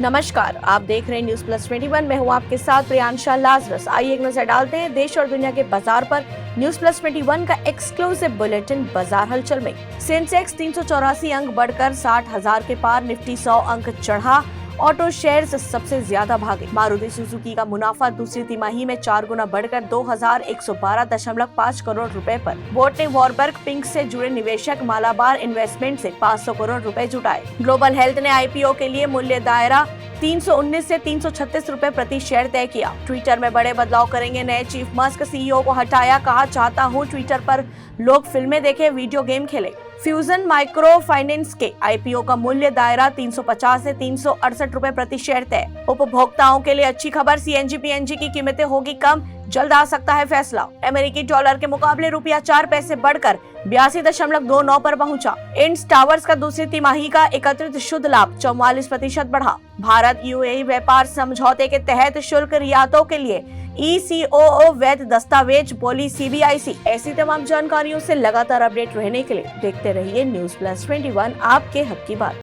नमस्कार, आप देख रहे हैं न्यूज प्लस 21। मैं हूं आपके साथ प्रियांशा लाजरस। आइए एक नजर डालते हैं देश और दुनिया के बाजार पर। न्यूज प्लस 21 का एक्सक्लूसिव बुलेटिन बाजार हलचल में। सेंसेक्स 384 अंक बढ़कर 60,000 के पार, निफ्टी 100 अंक चढ़ा। ऑटो शेयर्स सबसे ज्यादा भागे। मारुति सुजुकी का मुनाफा दूसरी तिमाही में 4 गुना बढ़कर 2112.5 करोड़ रुपए पर। बोर्ड ने वॉरबर्ग पिंक से जुड़े निवेशक मालाबार इन्वेस्टमेंट से 500 करोड़ रुपए जुटाए। ग्लोबल हेल्थ ने आईपीओ के लिए मूल्य दायरा 319 से 336 रुपए प्रति शेयर तय किया। ट्विटर में बड़े बदलाव करेंगे नए चीफ। मस्क सीईओ को हटाया, कहा चाहता हूं ट्विटर पर लोग फिल्में देखें, वीडियो गेम खेले। फ्यूजन माइक्रो फाइनेंस के आईपीओ का मूल्य दायरा 350 से 368 रुपए प्रति शेयर तय। उपभोक्ताओं के लिए अच्छी खबर, सीएनजी पीएनजी की कीमतें होगी कम, जल्द आ सकता है फैसला। अमेरिकी डॉलर के मुकाबले रुपया 4 पैसे बढ़कर 82.29 पर पहुंचा। इंड्स टावर्स का दूसरी तिमाही का एकत्रित शुद्ध लाभ 44% बढ़ा। भारत यूएई व्यापार समझौते के तहत शुल्क रियायतों के लिए ECOO वैध दस्तावेज, बोली CBIC। ऐसी तमाम जानकारियों से लगातार अपडेट रहने के लिए देखते रहिए न्यूज प्लस 21, आपके हक की बात।